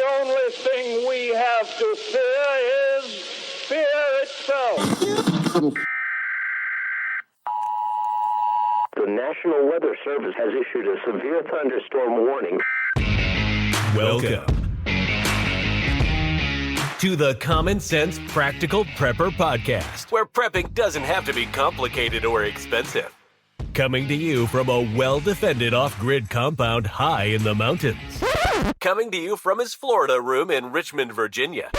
only thing we have to fear is fear itself. The National Weather Service has issued a severe thunderstorm warning. Welcome to the Common Sense Practical Prepper Podcast, where prepping doesn't have to be complicated or expensive. Coming to you from a well-defended off-grid compound high in the mountains. Coming to you from his Florida room in Richmond, Virginia.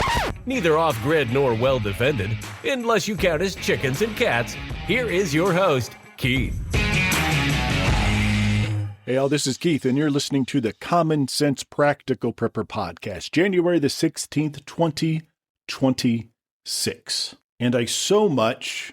Neither off-grid nor well-defended, unless you count his chickens and cats. Here is your host, Keith. Hey all, this is Keith, and you're listening to the Common Sense Practical Prepper Podcast, January the 16th, 2026. And I so much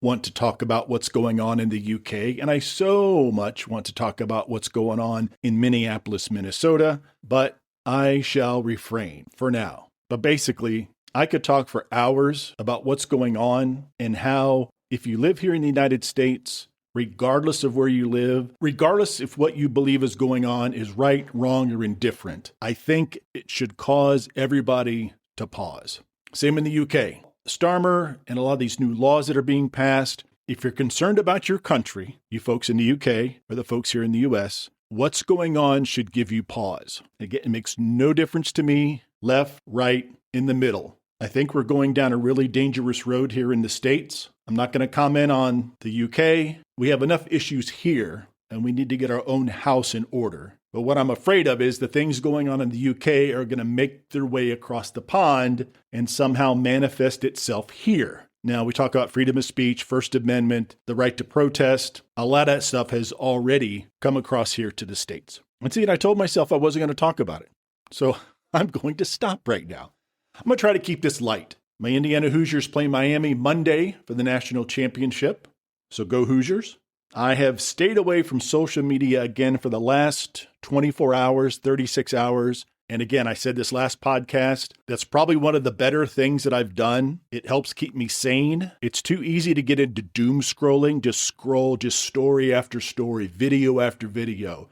want to talk about what's going on in the UK, and I so much want to talk about what's going on in Minneapolis, Minnesota, but I shall refrain for now. But basically, I could talk for hours about what's going on and how, if you live here in the United States, regardless of where you live, regardless if what you believe is going on is right, wrong, or indifferent, I think it should cause everybody to pause. Same in the UK. Starmer and a lot of these new laws that are being passed, if you're concerned about your country, you folks in the UK or the folks here in the US, what's going on should give you pause. Again, it makes no difference to me, left, right, in the middle. I think we're going down a really dangerous road here in the States. I'm not going to comment on the UK. We have enough issues here, and we need to get our own house in order. But what I'm afraid of is the things going on in the UK are going to make their way across the pond and somehow manifest itself here. Now, we talk about freedom of speech, First Amendment, the right to protest. A lot of that stuff has already come across here to the States. And see, I told myself I wasn't going to talk about it. So I'm going to stop right now. I'm going to try to keep this light. My Indiana Hoosiers play Miami Monday for the national championship. So go Hoosiers. I have stayed away from social media again for the last 24 hours, 36 hours. And again, I said this last podcast, that's probably one of the better things that I've done. It helps keep me sane. It's too easy to get into doom scrolling, just scroll, just story after story, video after video,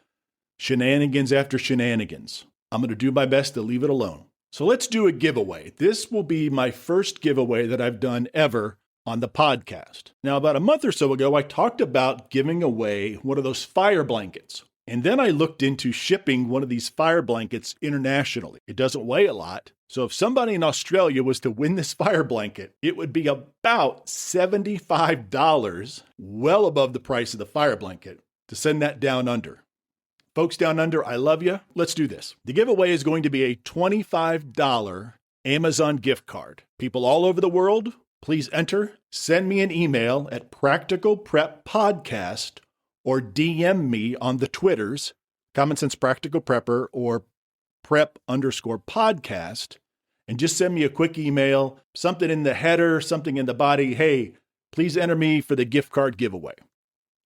shenanigans after shenanigans. I'm going to do my best to leave it alone. So let's do a giveaway. This will be my first giveaway that I've done ever on the podcast. Now, about a month or so ago, I talked about giving away one of those fire blankets. And then I looked into shipping one of these fire blankets internationally. It doesn't weigh a lot. So if somebody in Australia was to win this fire blanket, it would be about $75, well above the price of the fire blanket, to send that down under. Folks down under, I love you. Let's do this. The giveaway is going to be a $25 Amazon gift card. People all over the world, please enter. Send me an email at practicalpreppodcast or DM me on the Twitters, Common Sense Practical Prepper or prep_podcast, and just send me a quick email, something in the header, something in the body. Hey, please enter me for the gift card giveaway.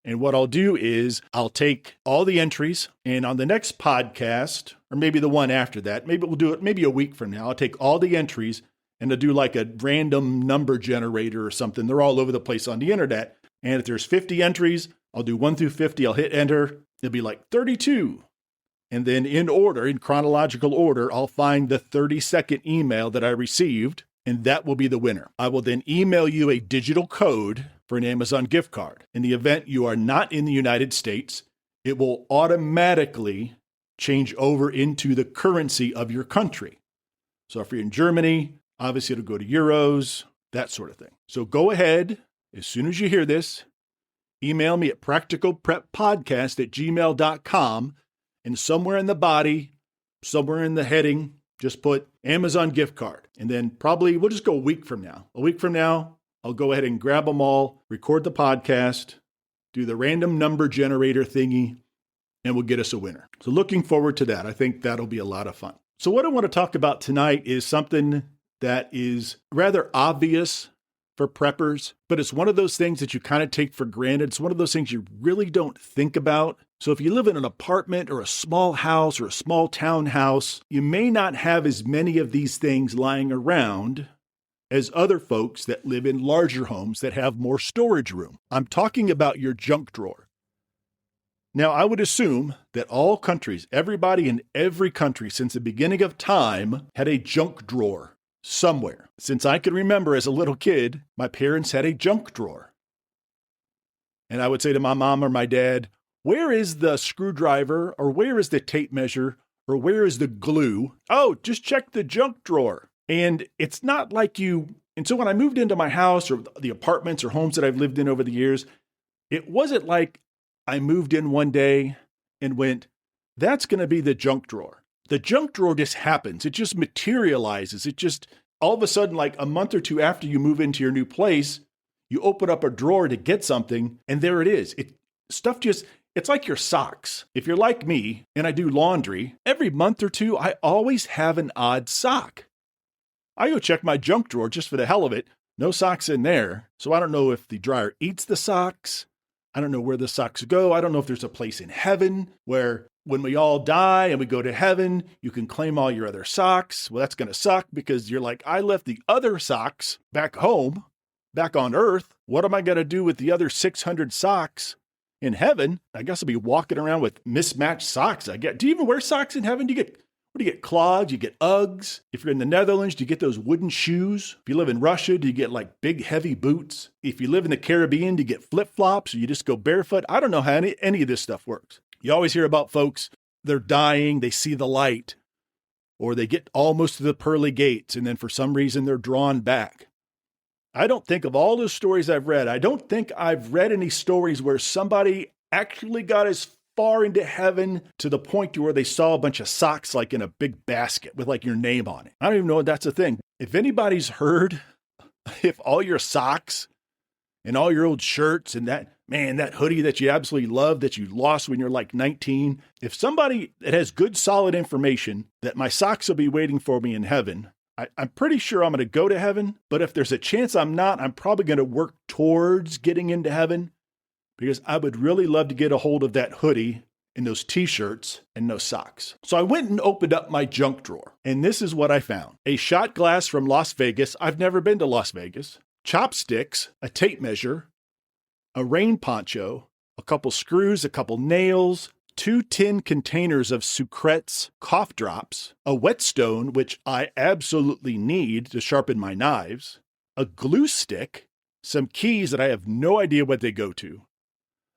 And what I'll do is I'll take all the entries, and on the next podcast, or maybe the one after that, maybe we'll do it maybe a week from now, I'll take all the entries and I'll do like a random number generator or something. They're all over the place on the internet. And if there's 50 entries, I'll do 1 through 50. I'll hit enter. It'll be like 32. And then in order, in chronological order, I'll find the 32nd email that I received, and that will be the winner. I will then email you a digital code for an Amazon gift card. In the event you are not in the United States, it will automatically change over into the currency of your country. So if you're in Germany, obviously it'll go to euros, that sort of thing. So go ahead, as soon as you hear this, email me at practicalpreppodcast@gmail.com, and somewhere in the body, somewhere in the heading, just put Amazon gift card. And then probably, we'll just go a week from now. A week from now, I'll go ahead and grab them all, record the podcast, do the random number generator thingy, and we'll get us a winner. So looking forward to that. I think that'll be a lot of fun. So what I want to talk about tonight is something that is rather obvious for preppers, but it's one of those things that you kind of take for granted. It's one of those things you really don't think about. So if you live in an apartment or a small house or a small townhouse, you may not have as many of these things lying around as other folks that live in larger homes that have more storage room. I'm talking about your junk drawer. Now, I would assume that all countries, everybody in every country since the beginning of time had a junk drawer somewhere. Since I can remember as a little kid, my parents had a junk drawer. And I would say to my mom or my dad, where is the screwdriver, or where is the tape measure, or where is the glue? Oh, just check the junk drawer. And it's not like and so when I moved into my house or the apartments or homes that I've lived in over the years, it wasn't like I moved in one day and went, that's going to be the junk drawer. The junk drawer just happens. It just materializes. It just, all of a sudden, like a month or two after you move into your new place, you open up a drawer to get something, and there it is. It's like your socks. If you're like me and I do laundry, every month or two, I always have an odd sock. I go check my junk drawer just for the hell of it. No socks in there. So I don't know if the dryer eats the socks. I don't know where the socks go. I don't know if there's a place in heaven where when we all die and we go to heaven, you can claim all your other socks. Well, that's going to suck because you're like, I left the other socks back home, back on earth. What am I going to do with the other 600 socks in heaven? I guess I'll be walking around with mismatched socks. Do you even wear socks in heaven? Do you get clogs? You get Uggs? If you're in the Netherlands, do you get those wooden shoes? If you live in Russia, do you get like big, heavy boots? If you live in the Caribbean, do you get flip-flops or you just go barefoot? I don't know how any of this stuff works. You always hear about folks, they're dying, they see the light, or they get almost to the pearly gates, and then for some reason they're drawn back. I don't think of all those stories I've read, I don't think I've read any stories where somebody actually got as far into heaven to the point to where they saw a bunch of socks like in a big basket with like your name on it. I don't even know if that's a thing. If anybody's heard, if all your socks and all your old shirts and that hoodie that you absolutely love that you lost when you're like 19, if somebody that has good solid information that my socks will be waiting for me in heaven, I'm pretty sure I'm going to go to heaven. But if there's a chance I'm not, I'm probably going to work towards getting into heaven, because I would really love to get a hold of that hoodie and those t-shirts and those socks. So I went and opened up my junk drawer, and this is what I found. A shot glass from Las Vegas. I've never been to Las Vegas. Chopsticks, a tape measure, a rain poncho, a couple screws, a couple nails, 2 tin containers of Sucrets cough drops, a whetstone, which I absolutely need to sharpen my knives, a glue stick, some keys that I have no idea what they go to,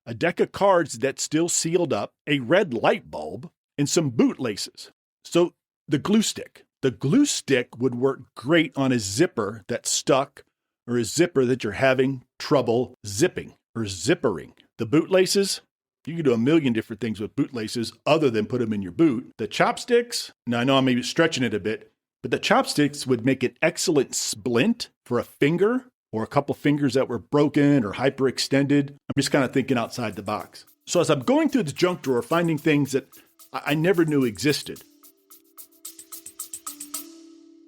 a deck of cards that's still sealed up, a red light bulb, and some bootlaces. So the glue stick would work great on a zipper that's stuck or a zipper that you're having trouble zipping or zippering. The bootlaces, you can do a million different things with bootlaces other than put them in your boot. The chopsticks, now I know I'm maybe stretching it a bit, but the chopsticks would make an excellent splint for a finger or a couple fingers that were broken or hyperextended. I'm just kind of thinking outside the box. So as I'm going through the junk drawer, finding things that I never knew existed.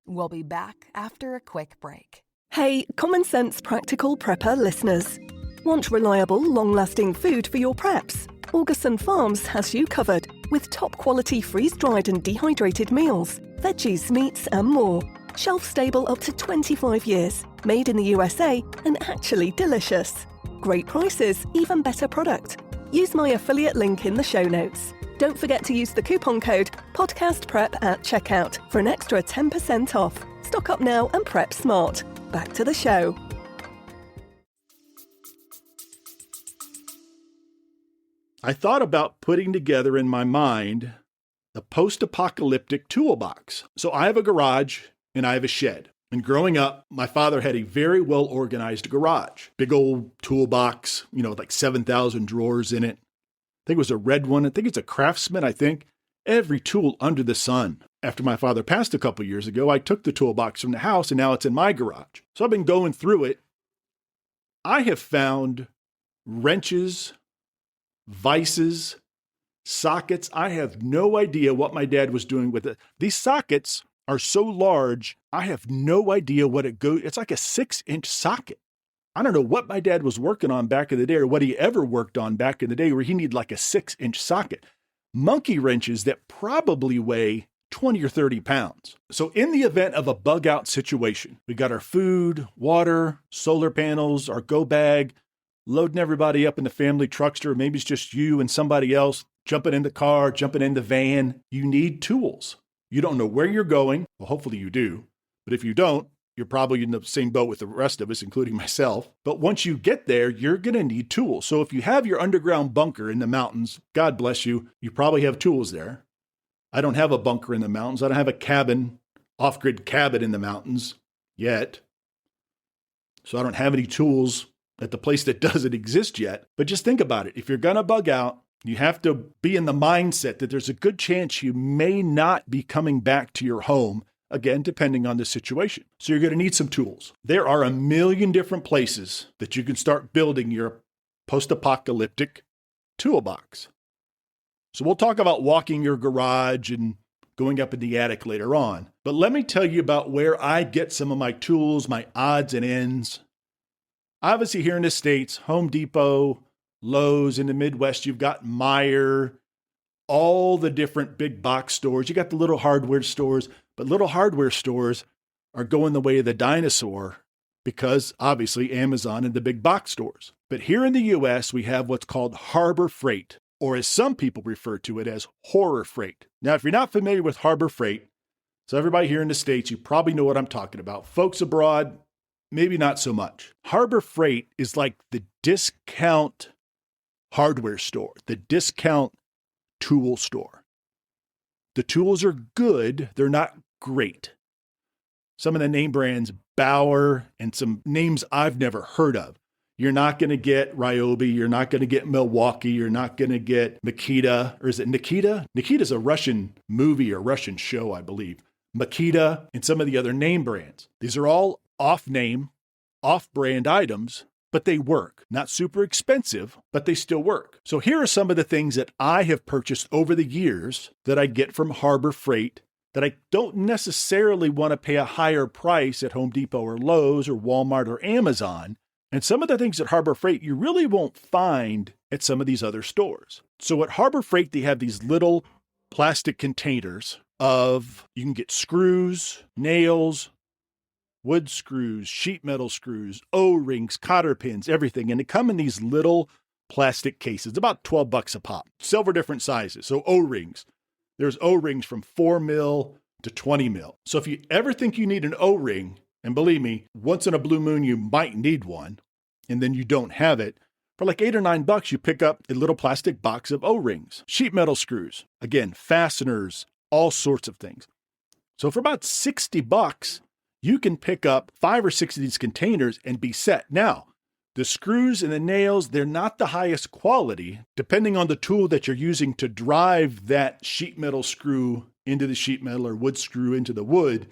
We'll be back after a quick break. Hey, Common Sense Practical Prepper listeners. Want reliable, long-lasting food for your preps? Augustin Farms has you covered with top-quality freeze-dried and dehydrated meals, veggies, meats and more. Shelf-stable up to 25 years, made in the USA and actually delicious. Great prices, even better product. Use my affiliate link in the show notes. Don't forget to use the coupon code PODCASTPREP at checkout for an extra 10% off. Stock up now and prep smart. Back to the show. I thought about putting together in my mind the post-apocalyptic toolbox. So I have a garage and I have a shed. And growing up, my father had a very well-organized garage. Big old toolbox, like 7,000 drawers in it. I think it was a red one. I think it's a Craftsman, Every tool under the sun. After my father passed a couple years ago, I took the toolbox from the house and now it's in my garage. So I've been going through it. I have found wrenches, vices, sockets. I have no idea what my dad was doing with it. These sockets are so large, I have no idea what it goes. It's like a 6-inch socket. I don't know what my dad was working on back in the day or what he ever worked on back in the day where he needed like a 6-inch socket. Monkey wrenches that probably weigh 20 or 30 pounds. So in the event of a bug out situation, we got our food, water, solar panels, our go bag, loading everybody up in the family truckster. Maybe it's just you and somebody else jumping in the car, jumping in the van. You need tools. You don't know where you're going. Well, hopefully you do. But if you don't, you're probably in the same boat with the rest of us, including myself. But once you get there, you're going to need tools. So if you have your underground bunker in the mountains, God bless you, you probably have tools there. I don't have a bunker in the mountains. I don't have a cabin, off-grid cabin in the mountains yet. So I don't have any tools at the place that doesn't exist yet. But just think about it. If you're going to bug out, you have to be in the mindset that there's a good chance you may not be coming back to your home, again, depending on the situation. So you're going to need some tools. There are a million different places that you can start building your post-apocalyptic toolbox. So we'll talk about walking your garage and going up in the attic later on. But let me tell you about where I get some of my tools, my odds and ends. Obviously here in the States, Home Depot, Lowe's. In the Midwest, you've got Meijer, all the different big box stores. You got the little hardware stores, but little hardware stores are going the way of the dinosaur because obviously Amazon and the big box stores. But here in the US, we have what's called Harbor Freight, or as some people refer to it as horror freight. Now, if you're not familiar with Harbor Freight, so everybody here in the States, you probably know what I'm talking about. Folks abroad, maybe not so much. Harbor Freight is like the discount hardware store, the discount tool store. The tools are good, they're not great. Some of the name brands, Bauer, and some names I've never heard of. You're not going to get Ryobi, you're not going to get Milwaukee, you're not going to get Makita, or is it Nikita? Nikita's a Russian movie or Russian show, I believe. Makita and some of the other name brands. These are all off-name, off-brand items, but they work. Not super expensive, but they still work. So here are some of the things that I have purchased over the years that I get from Harbor Freight that I don't necessarily want to pay a higher price at Home Depot or Lowe's or Walmart or Amazon. And some of the things at Harbor Freight you really won't find at some of these other stores. So at Harbor Freight, they have these little plastic containers of, you can get screws, nails, wood screws, sheet metal screws, O-rings, cotter pins, everything. And they come in these little plastic cases, about $12 a pop, several different sizes. So O-rings, there's O-rings from 4 mil to 20 mil. So if you ever think you need an O-ring, and believe me, once in a blue moon, you might need one, and then you don't have it, for like $8 or $9, you pick up a little plastic box of O-rings, sheet metal screws, again, fasteners, all sorts of things. So for about $60, you can pick up 5 or 6 of these containers and be set. Now, the screws and the nails, they're not the highest quality. Depending on the tool that you're using to drive that sheet metal screw into the sheet metal or wood screw into the wood,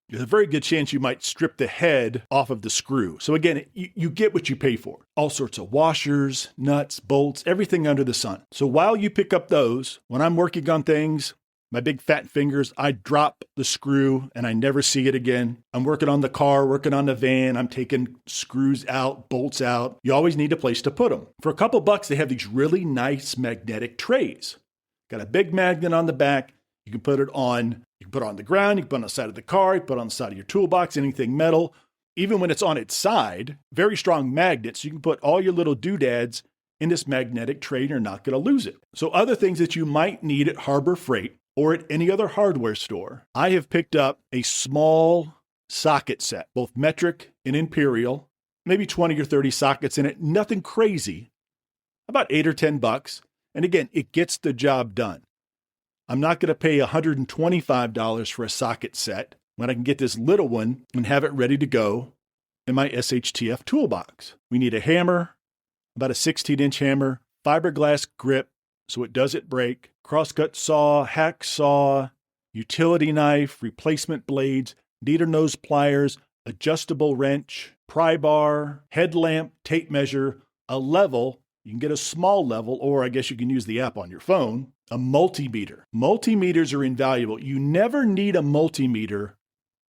there's a very good chance you might strip the head off of the screw. So again, you get what you pay for. All sorts of washers, nuts, bolts, everything under the sun. So while you pick up those, when I'm working on things, my big fat fingers, I drop the screw and I never see it again. I'm working on the car, working on the van. I'm taking screws out, bolts out. You always need a place to put them. For a couple bucks, they have these really nice magnetic trays. Got a big magnet on the back. You can put it on. You can put it on the ground. You can put it on the side of the car. You can put it on the side of your toolbox, anything metal. Even when it's on its side, very strong magnets. You can put all your little doodads in this magnetic tray and you're not going to lose it. So other things that you might need at Harbor Freight or at any other hardware store, I have picked up a small socket set, both metric and imperial, maybe 20 or 30 sockets in it, nothing crazy, about $8 or $10. And again, it gets the job done. I'm not going to pay $125 for a socket set when I can get this little one and have it ready to go in my SHTF toolbox. We need a hammer, about a 16-inch hammer, fiberglass grip so it doesn't break, crosscut saw, hacksaw, utility knife, replacement blades, needle nose pliers, adjustable wrench, pry bar, headlamp, tape measure, a level. You can get a small level, or I guess you can use the app on your phone, a multimeter. Multimeters are invaluable. You never need a multimeter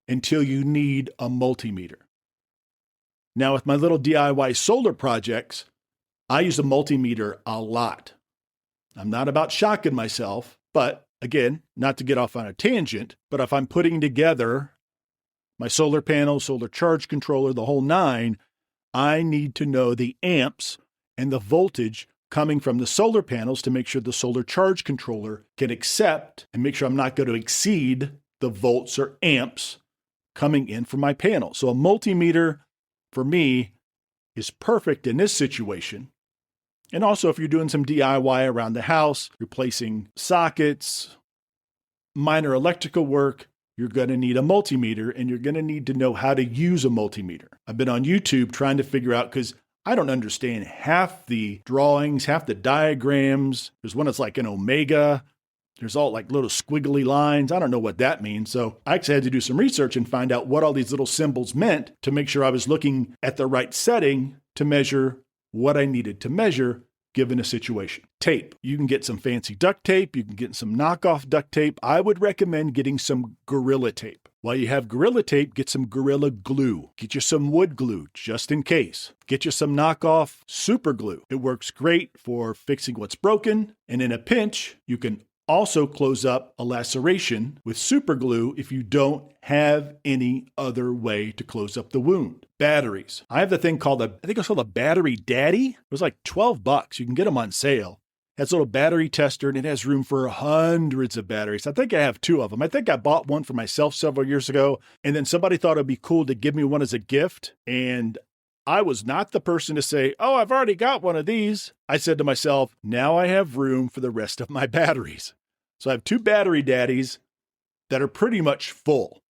until you need a multimeter. Now, with my little DIY solar projects, I use a multimeter a lot. I'm not about shocking myself, but again, not to get off on a tangent, but if I'm putting together my solar panel, solar charge controller, the whole nine, I need to know the amps and the voltage coming from the solar panels to make sure the solar charge controller can accept and make sure I'm not going to exceed the volts or amps coming in from my panel. So a multimeter for me is perfect in this situation. And also if you're doing some DIY around the house, replacing sockets, minor electrical work, you're going to need a multimeter, and you're going to need to know how to use a multimeter. I've been on YouTube trying to figure out, because I don't understand half the drawings, half the diagrams. There's one that's like an omega. There's all like little squiggly lines. I don't know what that means. So I actually had to do some research and find out what all these little symbols meant to make sure I was looking at the right setting to measure what I needed to measure given a situation. Tape. You can get some fancy duct tape. You can get some knockoff duct tape. I would recommend getting some Gorilla Tape. While you have Gorilla Tape, get some Gorilla Glue. Get you some wood glue, just in case. Get you some knockoff super glue. It works great for fixing what's broken. And in a pinch, you can also close up a laceration with super glue if you don't have any other way to close up the wound. Batteries. I have the thing called I think it's called a Battery Daddy. It was like $12. You can get them on sale. It has a little battery tester, and it has room for hundreds of batteries. I think I have 2 of them. I think I bought one for myself several years ago, and then somebody thought it'd be cool to give me one as a gift, and I was not the person to say, oh, I've already got one of these. I said to myself, now I have room for the rest of my batteries. So I have 2 Battery Daddies that are pretty much full.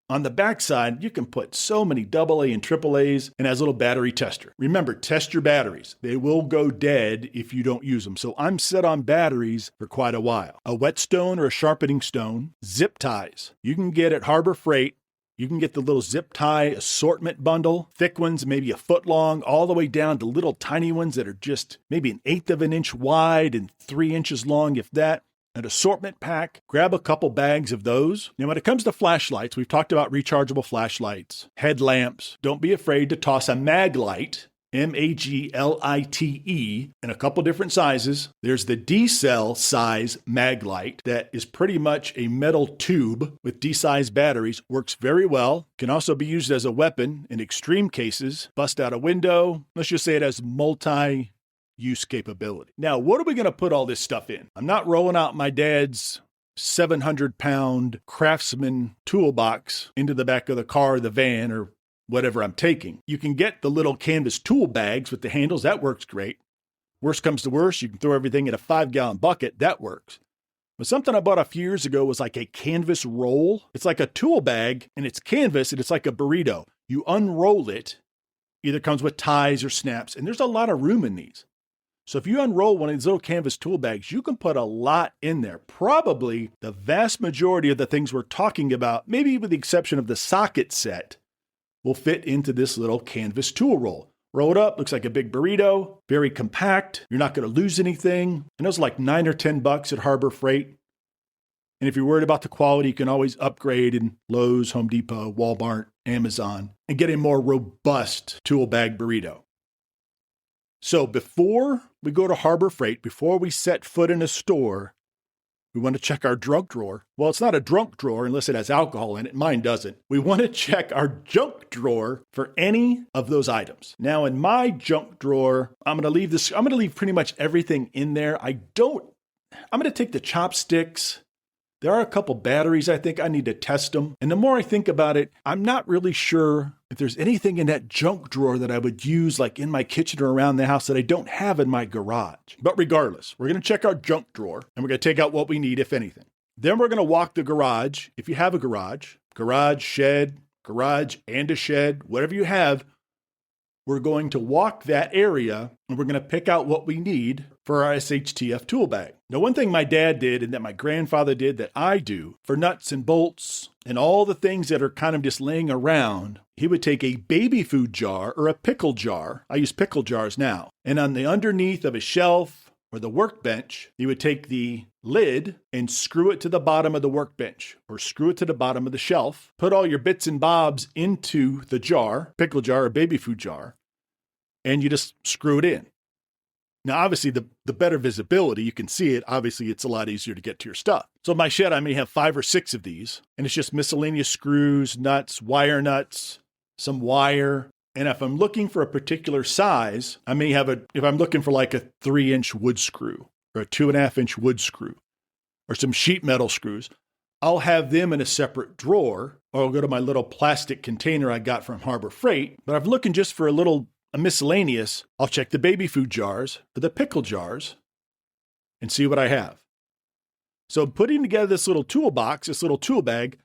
On the backside, you can put so many AA and AAAs, and has a little battery tester. Remember, test your batteries. They will go dead if you don't use them. So I'm set on batteries for quite a while. A whetstone or a sharpening stone, zip ties. You can get at Harbor Freight. You can get the little zip tie assortment bundle, thick ones, maybe a foot long, all the way down to little tiny ones that are just maybe 1/8 of an inch wide and 3 inches long, if that. An assortment pack, grab a couple bags of those. Now, when it comes to flashlights, we've talked about rechargeable flashlights, headlamps. Don't be afraid to toss a mag light, Maglite, in a couple different sizes. There's the D-cell size mag light that is pretty much a metal tube with D-size batteries. Works very well. Can also be used as a weapon in extreme cases. Bust out a window. Let's just say it has multi-use capability. Now, what are we going to put all this stuff in? I'm not rolling out my dad's 700-pound Craftsman toolbox into the back of the car or the van or whatever I'm taking. You can get the little canvas tool bags with the handles. That works great. Worst comes to worst, you can throw everything in a 5-gallon bucket. That works. But something I bought a few years ago was like a canvas roll. It's like a tool bag, and it's canvas, and it's like a burrito. You unroll it. Either comes with ties or snaps, and there's a lot of room in these. So if you unroll one of these little canvas tool bags, you can put a lot in there. Probably the vast majority of the things we're talking about, maybe with the exception of the socket set, will fit into this little canvas tool roll. Roll it up, looks like a big burrito, very compact. You're not going to lose anything. And those are like $9 or $10 at Harbor Freight. And if you're worried about the quality, you can always upgrade in Lowe's, Home Depot, Walmart, Amazon, and get a more robust tool bag burrito. So before we go to Harbor Freight, before we set foot in a store, we want to check our junk drawer. Well, it's not a junk drawer unless it has alcohol in it. Mine doesn't. We want to check our junk drawer for any of those items. Now, in my junk drawer, I'm going to leave pretty much everything in there. I'm going to take the chopsticks. There are a couple batteries. I think I need to test them. And the more I think about it, I'm not really sure if there's anything in that junk drawer that I would use like in my kitchen or around the house that I don't have in my garage. But regardless, we're going to check our junk drawer and we're going to take out what we need, if anything. Then we're going to walk the garage. If you have a garage, shed, garage and a shed, whatever you have, we're going to walk that area and we're going to pick out what we need for our SHTF tool bag. Now, one thing my dad did and that my grandfather did that I do for nuts and bolts and all the things that are kind of just laying around, he would take a baby food jar or a pickle jar. I use pickle jars now. And on the underneath of a shelf or the workbench, he would take the lid and screw it to the bottom of the workbench or screw it to the bottom of the shelf. Put all your bits and bobs into the jar, pickle jar or baby food jar, and you just screw it in. Now, obviously, the better visibility, you can see it. Obviously, it's a lot easier to get to your stuff. So in my shed, I may have 5 or 6 of these, and it's just miscellaneous screws, nuts, some wire, And if I'm looking for a particular size, I may have if I'm looking for like a 3-inch wood screw or a 2.5-inch wood screw or some sheet metal screws, I'll have them in a separate drawer, or I'll go to my little plastic container I got from Harbor Freight. But if I'm looking just for a miscellaneous, I'll check the baby food jars or the pickle jars and see what I have. So putting together this little toolbox, this little tool bag,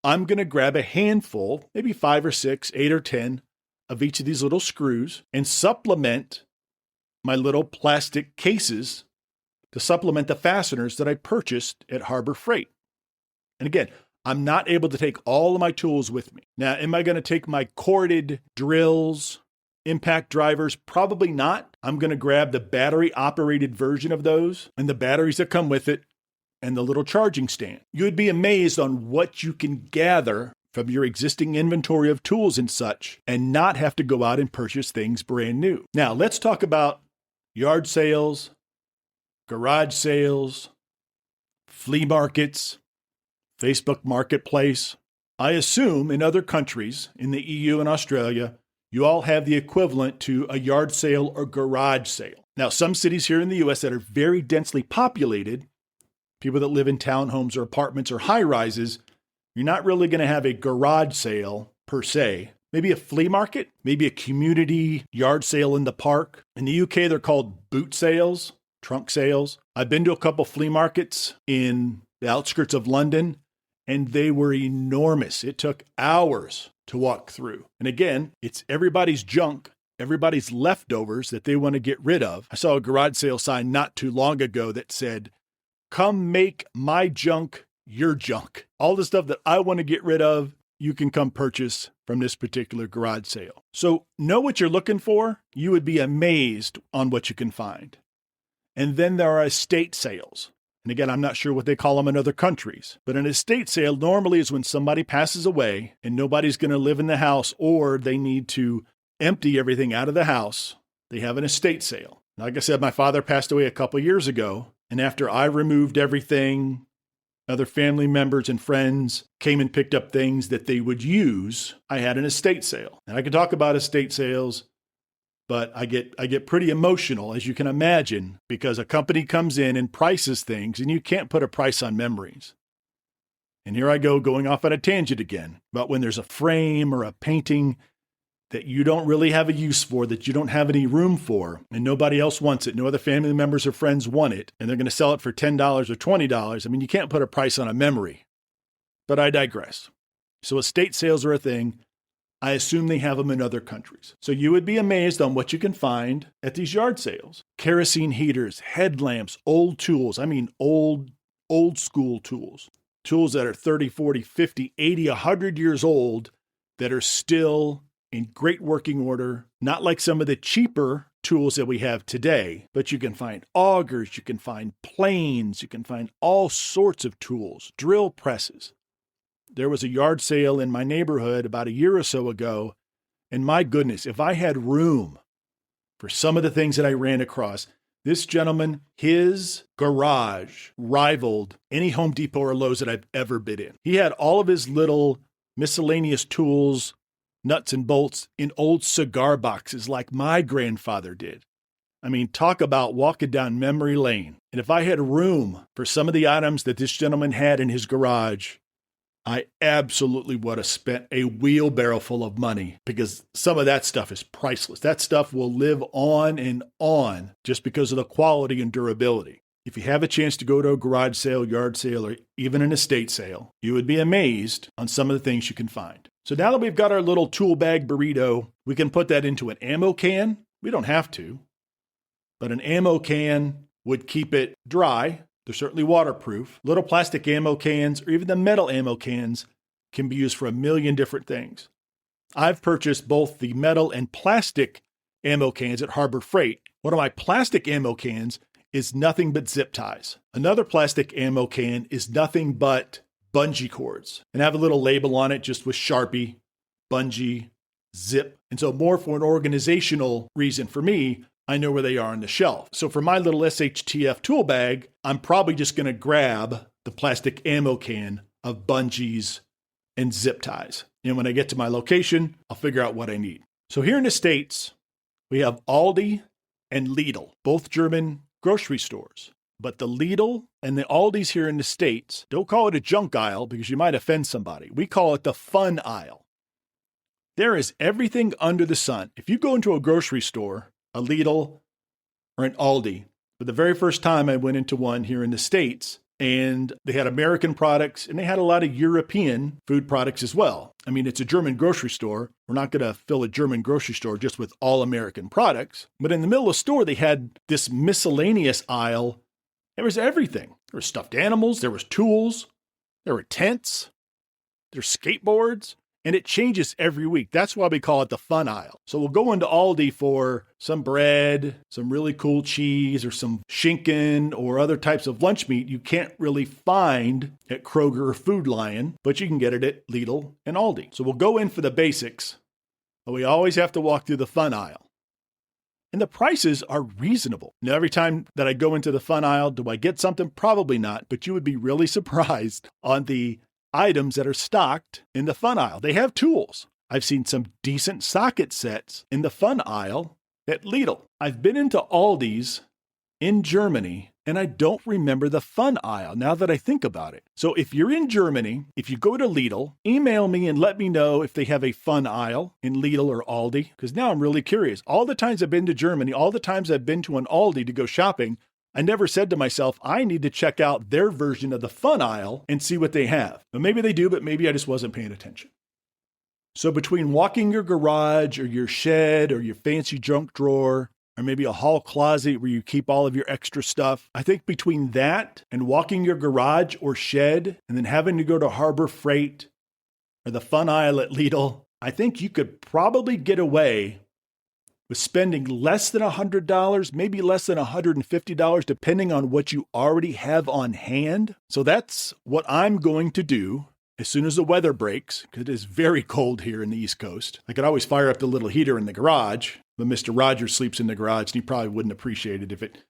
I'm going to grab a handful, maybe 5 or 6, 8 or 10 of each of these little screws and supplement my little plastic cases to supplement the fasteners that I purchased at Harbor Freight. And again, I'm not able to take all of my tools with me. Now, am I going to take my corded drills, impact drivers? Probably not. I'm going to grab the battery-operated version of those and the batteries that come with it and the little charging stand. You would be amazed on what you can gather from your existing inventory of tools and such and not have to go out and purchase things brand new. Now, let's talk about yard sales, garage sales, flea markets, Facebook Marketplace. I assume in other countries, in the EU and Australia, you all have the equivalent to a yard sale or garage sale. Now, some cities here in the US that are very densely populated, people that live in townhomes or apartments or high rises, you're not really going to have a garage sale per se. Maybe a flea market, maybe a community yard sale in the park. In the UK, they're called boot sales, trunk sales. I've been to a couple flea markets in the outskirts of London, and they were enormous. It took hours to walk through. And again, it's everybody's junk, everybody's leftovers that they want to get rid of. I saw a garage sale sign not too long ago that said, "Come make my junk your junk." All the stuff that I want to get rid of, you can come purchase from this particular garage sale. So know what you're looking for. You would be amazed on what you can find. And then there are estate sales. And again, I'm not sure what they call them in other countries, but an estate sale normally is when somebody passes away and nobody's going to live in the house, or they need to empty everything out of the house. They have an estate sale. Like I said, my father passed away a couple years ago, and after I removed everything, other family members and friends came and picked up things that they would use. I had an estate sale. And I could talk about estate sales, but I get pretty emotional, as you can imagine, because a company comes in and prices things, and you can't put a price on memories. And here I go going off on a tangent again about when there's a frame or a painting that you don't really have a use for, that you don't have any room for, and nobody else wants it. No other family members or friends want it, and they're going to sell it for $10 or $20. I mean, you can't put a price on a memory. But I digress. So estate sales are a thing. I assume they have them in other countries. So you would be amazed on what you can find at these yard sales. Kerosene heaters, headlamps, old tools. I mean, old school tools. Tools that are 30, 40, 50, 80, 100 years old that are still in great working order. Not like some of the cheaper tools that we have today, but you can find augers, you can find planes, you can find all sorts of tools, drill presses. There was a yard sale in my neighborhood about a year or so ago, and my goodness, if I had room for some of the things that I ran across, this gentleman, his garage rivaled any Home Depot or Lowe's that I've ever been in. He had all of his little miscellaneous tools, nuts and bolts, in old cigar boxes like my grandfather did. I mean, talk about walking down memory lane. And if I had room for some of the items that this gentleman had in his garage, I absolutely would have spent a wheelbarrow full of money, because some of that stuff is priceless. That stuff will live on and on just because of the quality and durability. If you have a chance to go to a garage sale, yard sale, or even an estate sale, you would be amazed on some of the things you can find. So now that we've got our little tool bag burrito, we can put that into an ammo can. We don't have to, but an ammo can would keep it dry. They're certainly waterproof. Little plastic ammo cans, or even the metal ammo cans, can be used for a million different things. I've purchased both the metal and plastic ammo cans at Harbor Freight. One of my plastic ammo cans is nothing but zip ties. Another plastic ammo can is nothing but bungee cords, and I have a little label on it just with Sharpie, bungee, zip. And so more for an organizational reason for me, I know where they are on the shelf. So for my little SHTF tool bag, I'm probably just going to grab the plastic ammo can of bungees and zip ties. And when I get to my location, I'll figure out what I need. So here in the States, we have Aldi and Lidl, both German grocery stores. But the Lidl and the Aldi's here in the States, don't call it a junk aisle because you might offend somebody. We call it the fun aisle. There is everything under the sun. If you go into a grocery store, a Lidl or an Aldi, for the very first time I went into one here in the States, and they had American products and they had a lot of European food products as well. I mean, it's a German grocery store. We're not going to fill a German grocery store just with all American products. But in the middle of the store, they had this miscellaneous aisle. There was everything. There were stuffed animals, there was tools, there were tents, there's skateboards, and it changes every week. That's why we call it the fun aisle. So we'll go into Aldi for some bread, some really cool cheese, or some schinken, or other types of lunch meat you can't really find at Kroger or Food Lion, but you can get it at Lidl and Aldi. So we'll go in for the basics, but we always have to walk through the fun aisle. And the prices are reasonable. Now, every time that I go into the fun aisle, do I get something? Probably not, but you would be really surprised on the items that are stocked in the fun aisle. They have tools. I've seen some decent socket sets in the fun aisle at Lidl. I've been into Aldi's in Germany, and I don't remember the fun aisle now that I think about it. So if you're in Germany, if you go to Lidl, email me and let me know if they have a fun aisle in Lidl or Aldi, because now I'm really curious. All the times I've been to Germany, all the times I've been to an Aldi to go shopping, I never said to myself, I need to check out their version of the fun aisle and see what they have. But maybe they do, but maybe I just wasn't paying attention. So between walking your garage or your shed or your fancy junk drawer, or maybe a hall closet where you keep all of your extra stuff, I think between that and walking your garage or shed and then having to go to Harbor Freight or the fun aisle at Lidl, I think you could probably get away with spending less than $100, maybe less than $150, depending on what you already have on hand. So that's what I'm going to do as soon as the weather breaks, because it is very cold here in the East Coast. I could always fire up the little heater in the garage, but Mr. Rogers sleeps in the garage, and he probably wouldn't appreciate it if it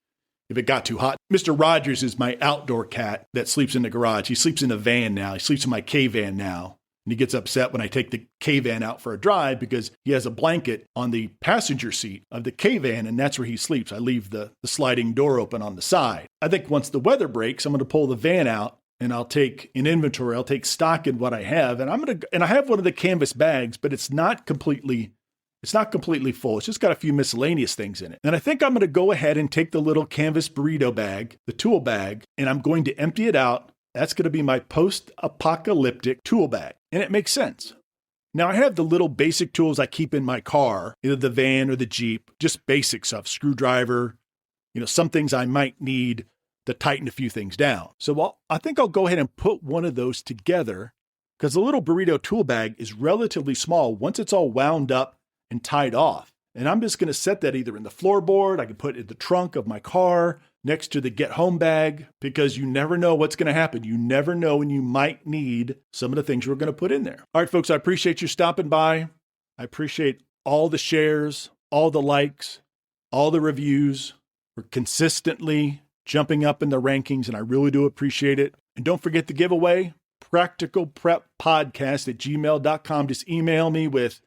got too hot. Mr. Rogers is my outdoor cat that sleeps in the garage. He sleeps in a van now. He sleeps in my K-van now. And he gets upset when I take the K-van out for a drive because he has a blanket on the passenger seat of the K-van, and that's where he sleeps. I leave the sliding door open on the side. I think once the weather breaks, I'm going to pull the van out and I'll take an inventory. I'll take stock in what I have. And I have one of the canvas bags, but it's not completely full. It's just got a few miscellaneous things in it. And I think I'm going to go ahead and take the little canvas burrito bag, the tool bag, and I'm going to empty it out. That's going to be my post-apocalyptic tool bag. And it makes sense. Now, I have the little basic tools I keep in my car, either the van or the Jeep, just basic stuff, screwdriver, some things I might need to tighten a few things down. So I think I'll go ahead and put one of those together because the little burrito tool bag is relatively small once it's all wound up and tied off. And I'm just going to set that either in the floorboard, I can put it in the trunk of my car, next to the get home bag, because you never know what's going to happen. You never know when you might need some of the things we're going to put in there. All right, folks, I appreciate you stopping by. I appreciate all the shares, all the likes, all the reviews. We're consistently jumping up in the rankings, and I really do appreciate it. And don't forget the giveaway, practicalpreppodcast@gmail.com. Just email me with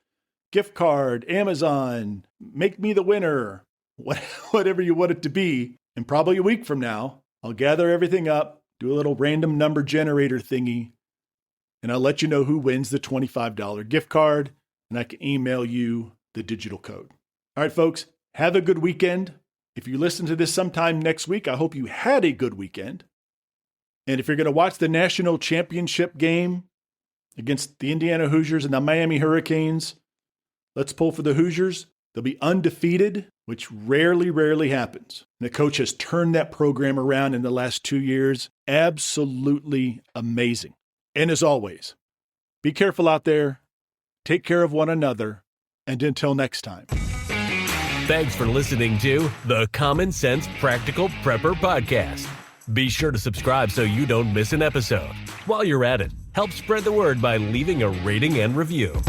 gift card, Amazon, make me the winner, whatever you want it to be. And probably a week from now, I'll gather everything up, do a little random number generator thingy, and I'll let you know who wins the $25 gift card, and I can email you the digital code. All right, folks, have a good weekend. If you listen to this sometime next week, I hope you had a good weekend. And if you're going to watch the national championship game against the Indiana Hoosiers and the Miami Hurricanes, let's pull for the Hoosiers. They'll be undefeated, which rarely happens. And the coach has turned that program around in the last 2 years. Absolutely amazing. And as always, be careful out there, take care of one another, and until next time. Thanks for listening to the Common Sense Practical Prepper Podcast. Be sure to subscribe so you don't miss an episode. While you're at it, help spread the word by leaving a rating and review.